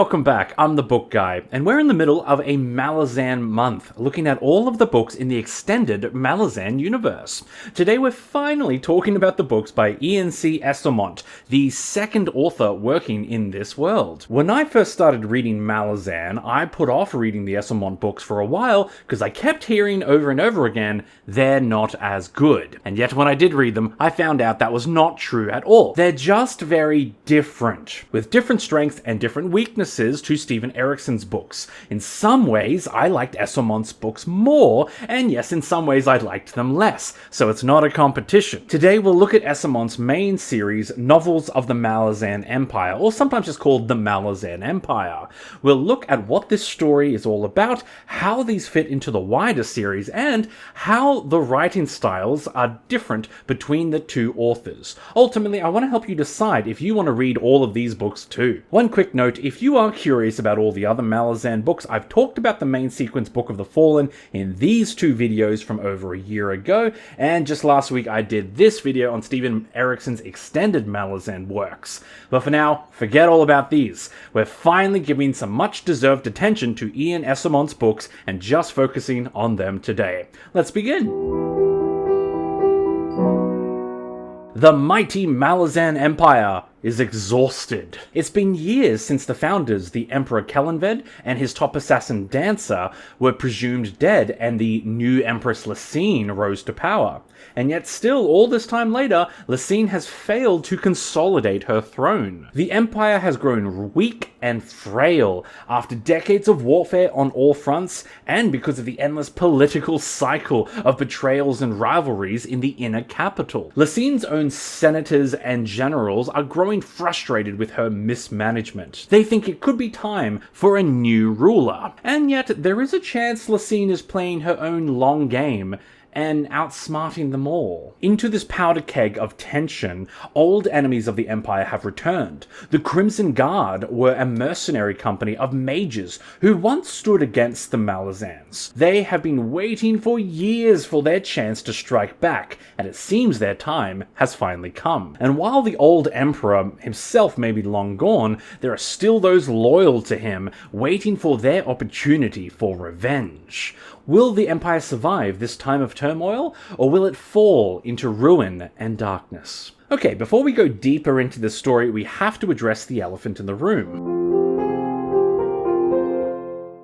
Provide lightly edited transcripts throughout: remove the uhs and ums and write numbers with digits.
welcome back. I'm the Book Guy, and we're in the middle of a Malazan month, looking at all of the books in the extended Malazan universe. Today we're finally talking about the books by Ian C Esslemont, the second author working in this world. When I first started reading Malazan, I put off reading the Esslemont books for a while because I kept hearing over and over again, they're not as good. And yet when I did read them, I found out that was not true at all. They're just very different, with different strengths and different weaknesses to Steven Erikson's books. In some ways, I liked Esslemont's books more, and yes, in some ways I liked them less, so it's not a competition. Today we'll look at Esslemont's main series, Novels of the Malazan Empire, or sometimes just called the Malazan Empire. We'll look at what this story is all about, how these fit into the wider series, and how the writing styles are different between the two authors. Ultimately, I want to help you decide if you want to read all of these books too. One quick note, if you are curious about all the other Malazan books, I've talked about the main sequence Book of the Fallen in these two videos from over a year ago, and just last week I did this video on Steven Erikson's extended Malazan works. But for now, forget all about these. We're finally giving some much deserved attention to Ian Esslemont's books and just focusing on them today. Let's begin. The mighty Malazan Empire is exhausted. It's been years since the founders, the Emperor Kellanved and his top assassin Dancer, were presumed dead and the new Empress Lysine rose to power. And yet still, all this time later, Lysine has failed to consolidate her throne. The Empire has grown weak and frail after decades of warfare on all fronts, and because of the endless political cycle of betrayals and rivalries in the inner capital. Lysine's own senators and generals are growing frustrated with her mismanagement. They think it could be time for a new ruler. And yet, there is a chance Lysine is playing her own long game and outsmarting them all. Into this powder keg of tension, old enemies of the Empire have returned. The Crimson Guard were a mercenary company of mages who once stood against the Malazans. They have been waiting for years for their chance to strike back, and it seems their time has finally come. And while the old Emperor himself may be long gone, there are still those loyal to him, waiting for their opportunity for revenge. Will the Empire survive this time of turmoil, or will it fall into ruin and darkness? Okay, before we go deeper into this story, we have to address the elephant in the room.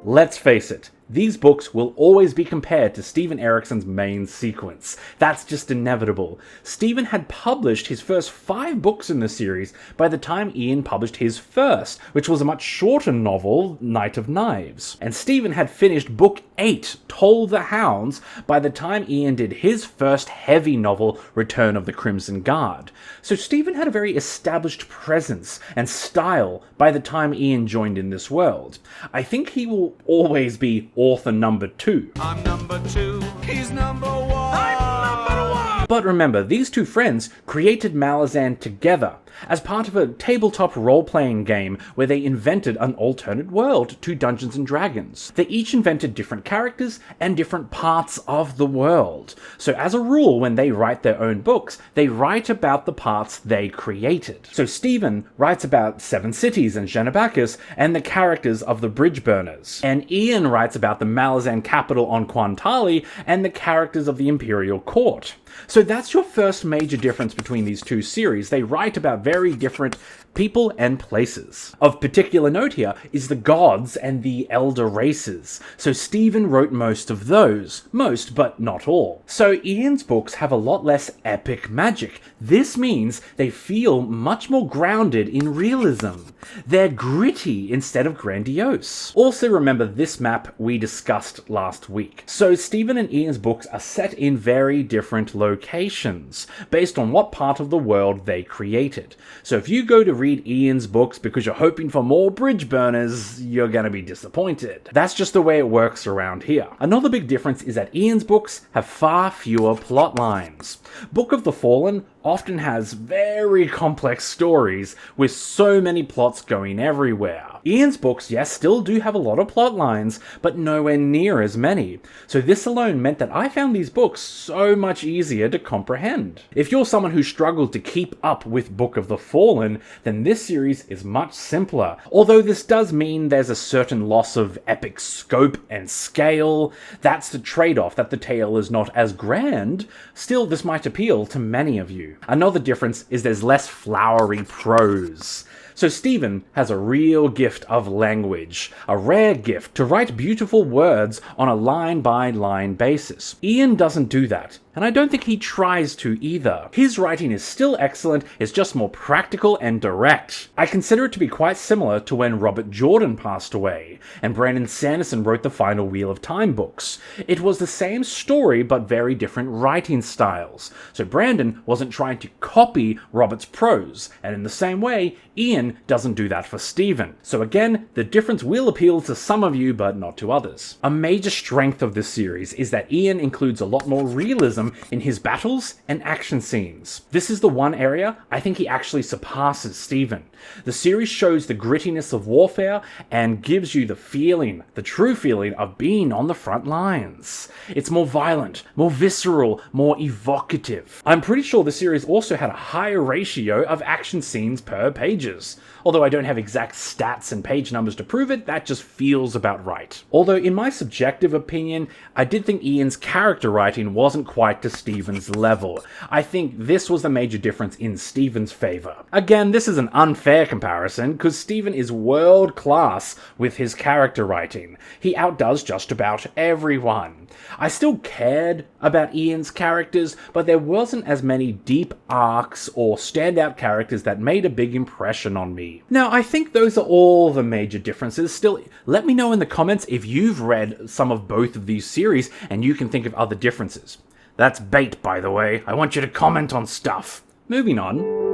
Let's face it, these books will always be compared to Steven Erikson's main sequence. That's just inevitable. Steven had published his first 5 books in the series by the time Ian published his first, which was a much shorter novel, Night of Knives. And Steven had finished book 8, Toll the Hounds, by the time Ian did his first heavy novel, Return of the Crimson Guard. So Steven had a very established presence and style by the time Ian joined in this world. I think he will always be author number 2. I'm number 2, he's number 1. I'm number 1. But remember, these two friends created Malazan together as part of a tabletop role-playing game where they invented an alternate world to Dungeons & Dragons. They each invented different characters and different parts of the world. So as a rule, when they write their own books, they write about the parts they created. So Steven writes about 7 cities and Genebacus and the characters of the Bridge Burners. And Ian writes about the Malazan capital on Quantali and the characters of the Imperial Court. So that's your first major difference between these two series. They write about very different people and places. Of particular note here is the gods and the elder races. So Steven wrote most of those. Most, but not all. So Ian's books have a lot less epic magic. This means they feel much more grounded in realism. They're gritty instead of grandiose. Also remember this map we discussed last week. So Steven and Ian's books are set in very different locations, based on what part of the world they created. So if you go to read Ian's books because you're hoping for more bridge burners, you're gonna be disappointed. That's just the way it works around here. Another big difference is that Ian's books have far fewer plot lines. Book of the Fallen often has very complex stories with so many plots going everywhere. Ian's books, yes, still do have a lot of plot lines, but nowhere near as many. So this alone meant that I found these books so much easier to comprehend. If you're someone who struggled to keep up with Book of the Fallen, then this series is much simpler. Although this does mean there's a certain loss of epic scope and scale. That's the trade-off, that the tale is not as grand. Still, this might appeal to many of you. Another difference is there's less flowery prose. So Steven has a real gift of language, a rare gift to write beautiful words on a line-by-line basis. Ian doesn't do that, and I don't think he tries to either. His writing is still excellent, it's just more practical and direct. I consider it to be quite similar to when Robert Jordan passed away, and Brandon Sanderson wrote the final Wheel of Time books. It was the same story, but very different writing styles. So Brandon wasn't trying to copy Robert's prose, and in the same way, Ian doesn't do that for Steven. So again, the difference will appeal to some of you, but not to others. A major strength of this series is that Ian includes a lot more realism in his battles and action scenes. This is the one area I think he actually surpasses Steven. The series shows the grittiness of warfare and gives you the feeling, the true feeling of being on the front lines. It's more violent, more visceral, more evocative. I'm pretty sure the series also had a higher ratio of action scenes per pages. Although I don't have exact stats and page numbers to prove it, that just feels about right. Although in my subjective opinion, I did think Ian's character writing wasn't quite to Steven's level. I think this was the major difference in Steven's favour. Again, this is an unfair comparison, because Steven is world class with his character writing. He outdoes just about everyone. I still cared about Ian's characters, but there wasn't as many deep arcs or standout characters that made a big impression on me. Now, I think those are all the major differences. Still, let me know in the comments if you've read some of both of these series and you can think of other differences. That's bait, by the way. I want you to comment on stuff. Moving on.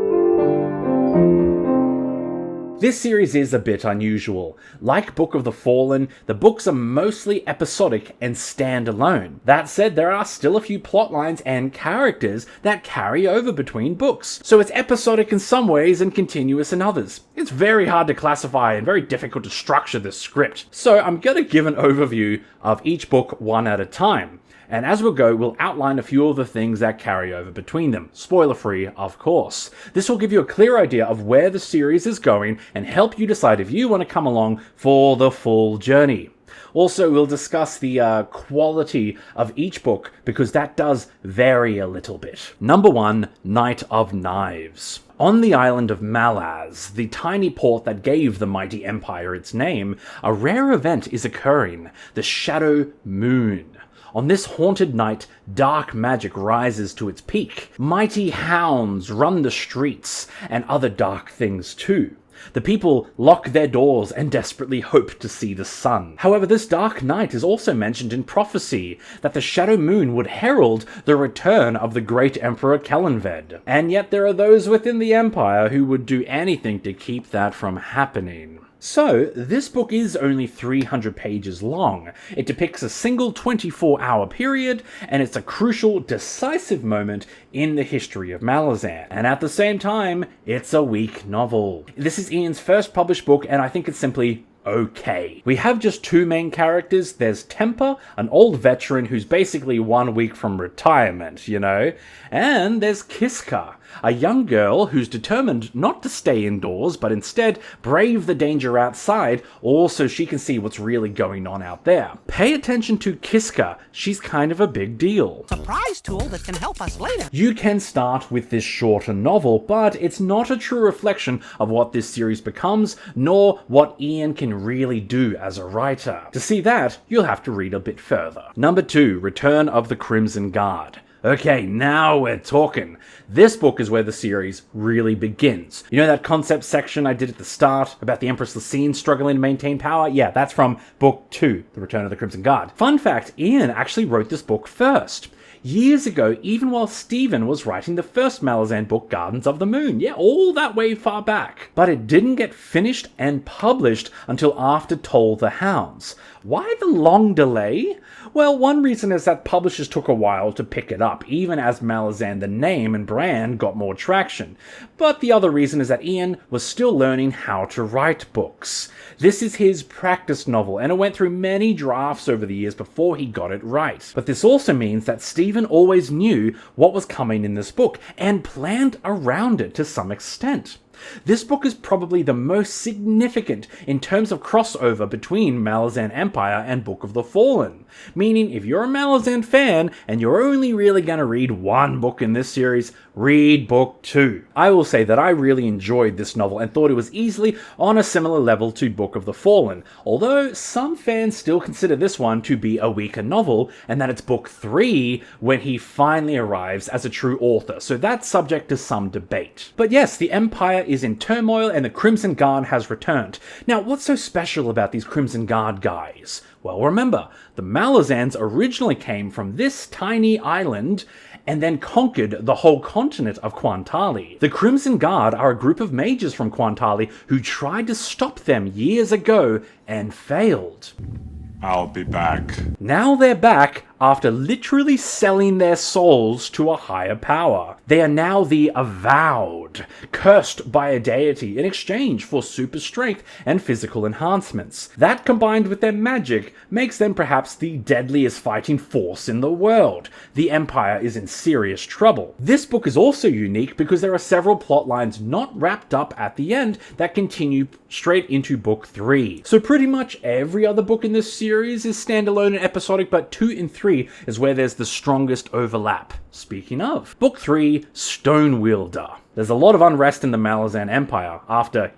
This series is a bit unusual. Like Book of the Fallen, the books are mostly episodic and stand alone. That said, there are still a few plot lines and characters that carry over between books. So it's episodic in some ways and continuous in others. It's very hard to classify and very difficult to structure this script. So I'm going to give an overview of each book one at a time. And as we'll go, we'll outline a few of the things that carry over between them. Spoiler free, of course. This will give you a clear idea of where the series is going and help you decide if you want to come along for the full journey. Also, we'll discuss the quality of each book, because that does vary a little bit. Number 1, Knight of Knives. On the island of Malaz, the tiny port that gave the mighty empire its name, a rare event is occurring, the Shadow Moon. On this haunted night, dark magic rises to its peak. Mighty hounds run the streets, and other dark things too. The people lock their doors and desperately hope to see the sun. However, this dark night is also mentioned in prophecy, that the Shadow Moon would herald the return of the great Emperor Kellanved. And yet there are those within the Empire who would do anything to keep that from happening. So, this book is only 300 pages long. It depicts a single 24-hour period, and it's a crucial, decisive moment in the history of Malazan. And at the same time, it's a weak novel. This is Ian's first published book, and I think it's simply okay. We have just two main characters. There's Temper, an old veteran who's basically 1 week from retirement, you know? And there's Kiska, a young girl who's determined not to stay indoors, but instead brave the danger outside, all so she can see what's really going on out there. Pay attention to Kiska, she's kind of a big deal. Surprise tool that can help us later. You can start with this shorter novel, but it's not a true reflection of what this series becomes, nor what Ian can really do as a writer. To see that, you'll have to read a bit further. Number 2, Return of the Crimson Guard. Okay, now we're talking. This book is where the series really begins. You know that concept section I did at the start about the Empress Lysine struggling to maintain power? Yeah, that's from book 2, The Return of the Crimson Guard. Fun fact, Ian actually wrote this book first. Years ago, even while Steven was writing the first Malazan book, Gardens of the Moon. Yeah, all that way far back. But it didn't get finished and published until after Toll the Hounds. Why the long delay? Well, one reason is that publishers took a while to pick it up, even as Malazan the name and brand got more traction. But the other reason is that Ian was still learning how to write books. This is his practice novel, and it went through many drafts over the years before he got it right. But this also means that Steven always knew what was coming in this book, and planned around it to some extent. This book is probably the most significant in terms of crossover between Malazan Empire and Book of the Fallen, meaning if you're a Malazan fan and you're only really going to read one book in this series, read book 2. I will say that I really enjoyed this novel and thought it was easily on a similar level to Book of the Fallen, although some fans still consider this one to be a weaker novel and that it's book 3 when he finally arrives as a true author, so that's subject to some debate. But yes, the Empire is in turmoil and the Crimson Guard has returned. Now, what's so special about these Crimson Guard guys? Well, remember, the Malazans originally came from this tiny island and then conquered the whole continent of Quantali. The Crimson Guard are a group of mages from Quantali who tried to stop them years ago and failed. I'll be back. Now they're back after literally selling their souls to a higher power. They are now the Avowed, cursed by a deity in exchange for super strength and physical enhancements. That combined with their magic makes them perhaps the deadliest fighting force in the world. The Empire is in serious trouble. This book is also unique because there are several plot lines not wrapped up at the end that continue straight into book 3. So pretty much every other book in this series is standalone and episodic, but 2 and 3 is where there's the strongest overlap. Speaking of, Book 3, Stonewielder. There's a lot of unrest in the Malazan Empire after,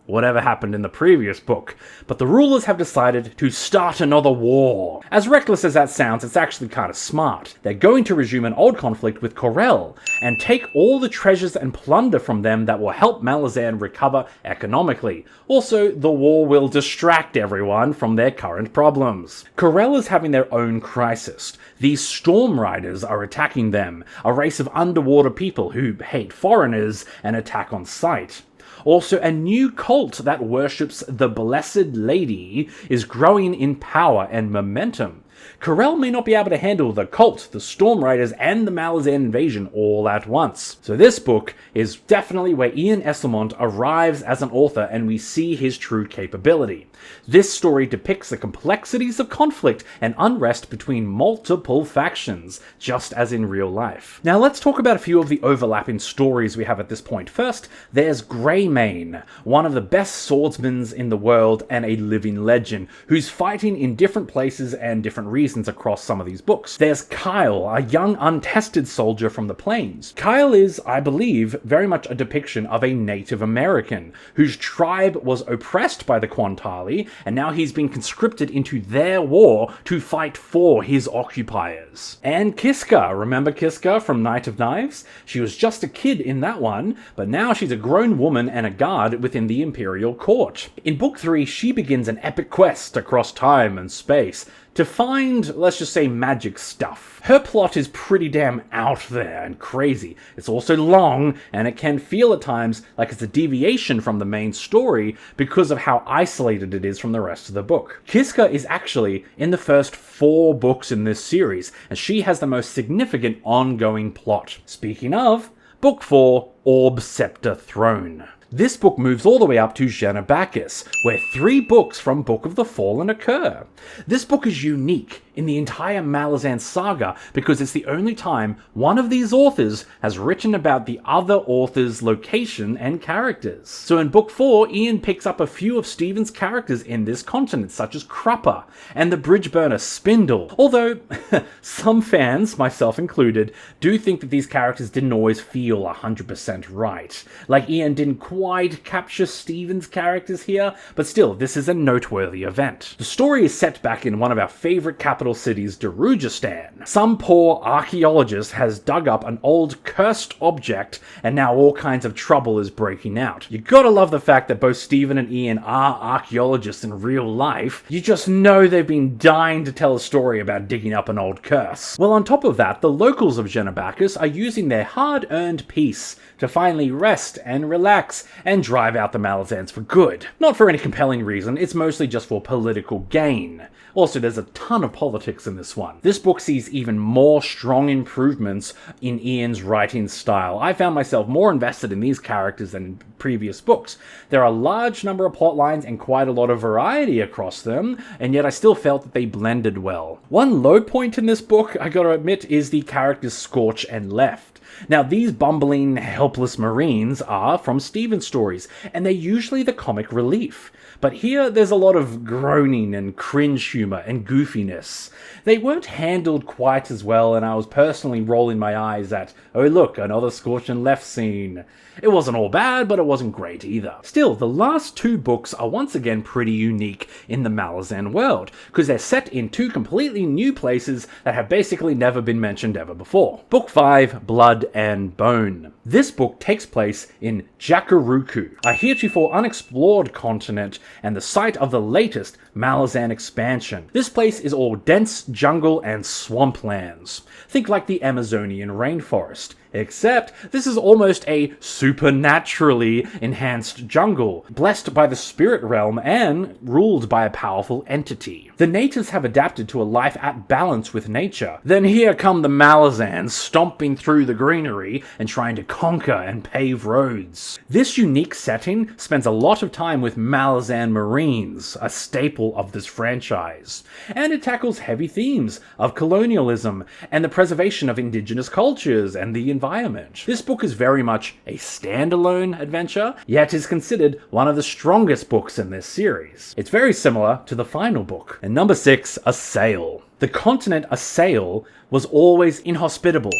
whatever happened in the previous book, but the rulers have decided to start another war. As reckless as that sounds, it's actually kind of smart. They're going to resume an old conflict with Corel, and take all the treasures and plunder from them that will help Malazan recover economically. Also, the war will distract everyone from their current problems. Corel is having their own crisis. These Storm Riders are attacking them, a race of underwater people who hate foreigners and attack on sight. Also, a new cult that worships the Blessed Lady is growing in power and momentum. Corel may not be able to handle the cult, the Storm Riders, and the Malazan invasion all at once. So this book is definitely where Ian Esslemont arrives as an author and we see his true capability. This story depicts the complexities of conflict and unrest between multiple factions, just as in real life. Now let's talk about a few of the overlapping stories we have at this point. First, there's Greymane, one of the best swordsmen in the world and a living legend, who's fighting in different places and different reasons across some of these books. There's Kyle, a young untested soldier from the plains. Kyle is, I believe, very much a depiction of a Native American whose tribe was oppressed by the Quantali, and now he's been conscripted into their war to fight for his occupiers. And Kiska, remember Kiska from Knight of Knives? She was just a kid in that one, but now she's a grown woman and a guard within the Imperial Court. In Book 3, she begins an epic quest across time and space to find, let's just say, magic stuff. Her plot is pretty damn out there and crazy. It's also long, and it can feel at times like it's a deviation from the main story because of how isolated it is from the rest of the book. Kiska is actually in the first 4 books in this series, and she has the most significant ongoing plot. Speaking of, Book 4, Orb Sceptre Throne. This book moves all the way up to Xenobakis, where 3 books from Book of the Fallen occur. This book is unique in the entire Malazan saga because it's the only time one of these authors has written about the other author's location and characters. So in Book 4, Ian picks up a few of Steven's characters in this continent, such as Crupper and the bridge burner Spindle, although some fans, myself included, do think that these characters didn't always feel 100% right. Like Ian didn't quite capture Steven's characters here, but still, this is a noteworthy event. The story is set back in one of our favorite capital cities, Darujistan. Some poor archaeologist has dug up an old cursed object, and now all kinds of trouble is breaking out. You gotta love the fact that both Steven and Ian are archaeologists in real life. You just know they've been dying to tell a story about digging up an old curse. Well, on top of that, the locals of Xenobakis are using their hard-earned peace to finally rest and relax and drive out the Malazans for good. Not for any compelling reason, it's mostly just for political gain. Also, there's a ton of politics in this one. This book sees even more strong improvements in Ian's writing style. I found myself more invested in these characters than in previous books. There are a large number of plot lines and quite a lot of variety across them, and yet I still felt that they blended well. One low point in this book, I gotta admit, is the characters Scorch and Left. Now, these bumbling, helpless Marines are from Steven's stories, and they're usually the comic relief. But here, there's a lot of groaning and cringe humor and goofiness. They weren't handled quite as well, and I was personally rolling my eyes at, oh look, another Scorch and Left scene. It wasn't all bad, but it wasn't great either. Still, the last two books are once again pretty unique in the Malazan world, because they're set in two completely new places that have basically never been mentioned ever before. Book 5, Blood and Bone. This book takes place in Jacuruku, a heretofore unexplored continent and the site of the latest Malazan expansion. This place is all dense jungle and swamplands. Think like the Amazonian rainforest. Except, this is almost a supernaturally enhanced jungle, blessed by the spirit realm and ruled by a powerful entity. The natives have adapted to a life at balance with nature. Then here come the Malazans stomping through the greenery and trying to conquer and pave roads. This unique setting spends a lot of time with Malazan Marines, a staple of this franchise. And it tackles heavy themes of colonialism and the preservation of indigenous cultures and the environment. This book is very much a standalone adventure, yet is considered one of the strongest books in this series. It's very similar to the final book. And number 6, Assail. The continent Assail was always inhospitable.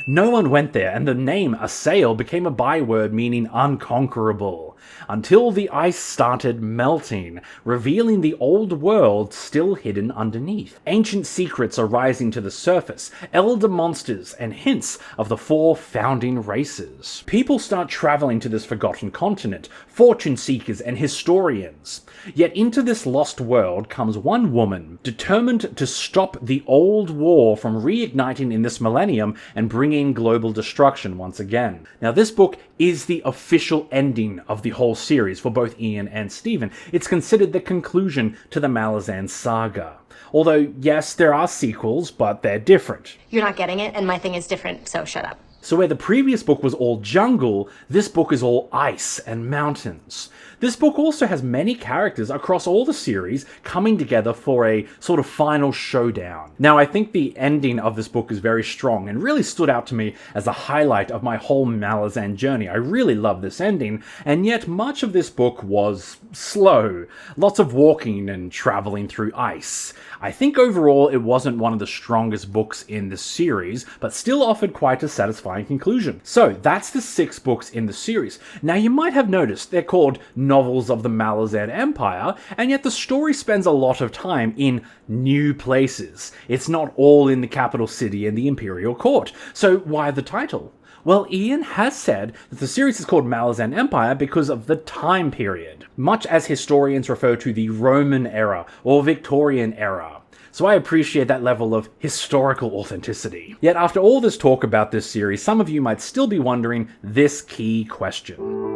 No one went there, and the name Assail became a byword meaning unconquerable, until the ice started melting, revealing the old world still hidden underneath. Ancient secrets are rising to the surface, elder monsters, and hints of the 4 founding races. People start traveling to this forgotten continent, fortune seekers and historians. Yet into this lost world comes one woman, determined to stop the old war from reigniting in this millennium and bringing global destruction once again. Now, this book is the official ending of the whole series for both Ian and Steven. It's considered the conclusion to the Malazan saga. Although, yes, there are sequels, but they're different. You're not getting it, and my thing is different, so shut up. So where the previous book was all jungle, this book is all ice and mountains. This book also has many characters across all the series coming together for a sort of final showdown. Now, I think the ending of this book is very strong and really stood out to me as a highlight of my whole Malazan journey. I really love this ending, and yet much of this book was slow. Lots of walking and traveling through ice. I think overall it wasn't one of the strongest books in the series, but still offered quite a satisfying conclusion. So that's the 6 books in the series. Now, you might have noticed they're called novels of the Malazan Empire, and yet the story spends a lot of time in new places. It's not all in the capital city and the imperial court. So why the title? Well, Ian has said that the series is called Malazan Empire because of the time period, much as historians refer to the Roman era or Victorian era. So I appreciate that level of historical authenticity. Yet after all this talk about this series, some of you might still be wondering this key question.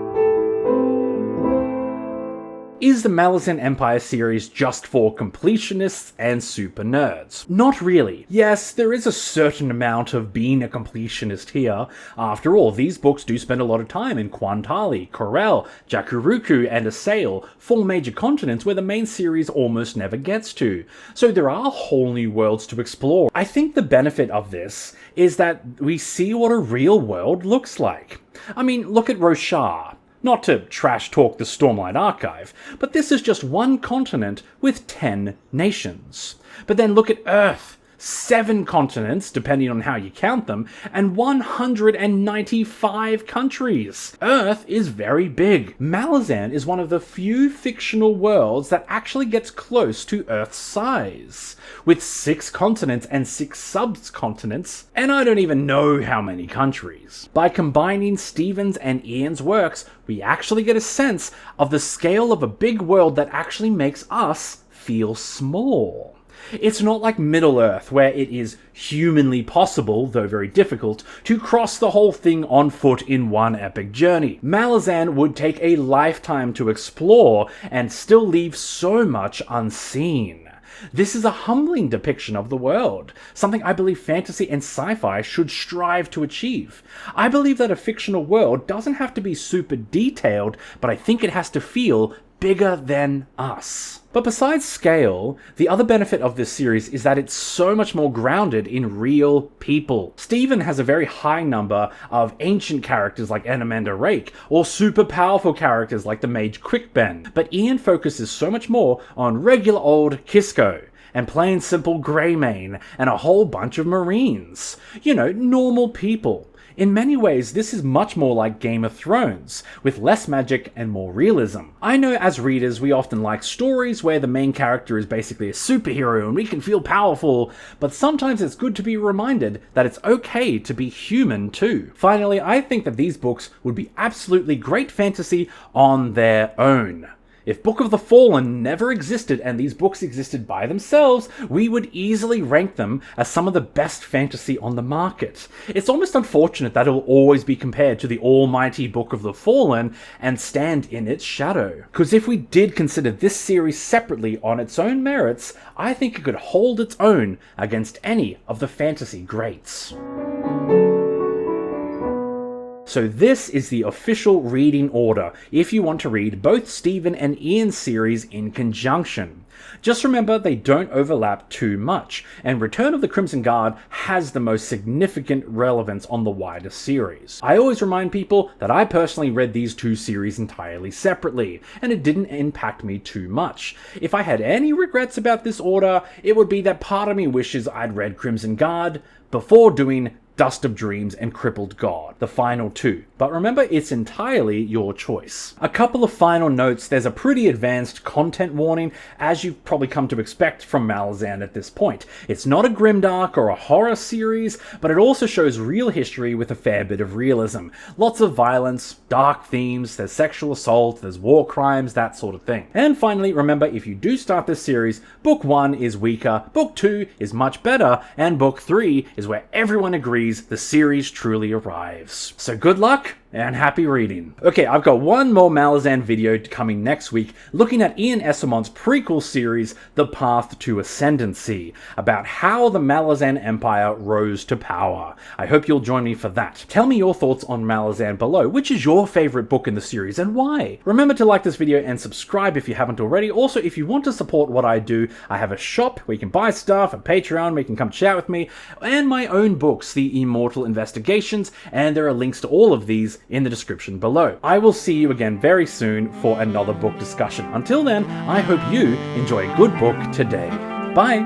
Is the Malazan Empire series just for completionists and super nerds? Not really. Yes, there is a certain amount of being a completionist here. After all, these books do spend a lot of time in Kwantali, Corel, Jacuruku, and Assail, 4 major continents where the main series almost never gets to. So there are whole new worlds to explore. I think the benefit of this is that we see what a real world looks like. I mean, look at Roshar. Not to trash talk the Stormlight Archive, but this is just one continent with 10 nations. But then look at Earth. 7 continents, depending on how you count them, and 195 countries. Earth is very big. Malazan is one of the few fictional worlds that actually gets close to Earth's size, with 6 continents and 6 subcontinents, and I don't even know how many countries. By combining Steven's and Ian's works, we actually get a sense of the scale of a big world that actually makes us feel small. It's not like Middle-earth, where it is humanly possible, though very difficult, to cross the whole thing on foot in one epic journey. Malazan would take a lifetime to explore and still leave so much unseen. This is a humbling depiction of the world, something I believe fantasy and sci-fi should strive to achieve. I believe that a fictional world doesn't have to be super detailed, but I think it has to feel bigger than us. But besides scale, the other benefit of this series is that it's so much more grounded in real people. Steven has a very high number of ancient characters like Enamanda Rake, or super powerful characters like the Mage Quickbend, but Ian focuses so much more on regular old Kisco, and plain simple Greymane, and a whole bunch of Marines. You know, normal people. In many ways, this is much more like Game of Thrones, with less magic and more realism. I know as readers we often like stories where the main character is basically a superhero and we can feel powerful, but sometimes it's good to be reminded that it's okay to be human too. Finally, I think that these books would be absolutely great fantasy on their own. If Book of the Fallen never existed and these books existed by themselves, we would easily rank them as some of the best fantasy on the market. It's almost unfortunate that it will always be compared to the almighty Book of the Fallen and stand in its shadow. Because if we did consider this series separately on its own merits, I think it could hold its own against any of the fantasy greats. So this is the official reading order if you want to read both Steven and Ian's series in conjunction. Just remember they don't overlap too much, and Return of the Crimson Guard has the most significant relevance on the wider series. I always remind people that I personally read these two series entirely separately, and it didn't impact me too much. If I had any regrets about this order, it would be that part of me wishes I'd read Crimson Guard before doing Dust of Dreams and Crippled God, the final two. But remember, it's entirely your choice. A couple of final notes. There's a pretty advanced content warning, as you've probably come to expect from Malazan at this point. It's not a grimdark or a horror series, but it also shows real history with a fair bit of realism. Lots of violence, dark themes, there's sexual assault, there's war crimes, that sort of thing. And finally, remember, if you do start this series, Book 1 is weaker, Book 2 is much better, and Book 3 is where everyone agrees the series truly arrives. So good luck and happy reading. Okay, I've got one more Malazan video coming next week, looking at Ian Esslemont's prequel series, The Path to Ascendancy, about how the Malazan Empire rose to power. I hope you'll join me for that. Tell me your thoughts on Malazan below. Which is your favorite book in the series and why? Remember to like this video and subscribe if you haven't already. Also, if you want to support what I do, I have a shop where you can buy stuff, a Patreon where you can come chat with me, and my own books, The Immortal Investigations, and there are links to all of these in the description below. I will see you again very soon for another book discussion. Until then, I hope you enjoy a good book today. Bye!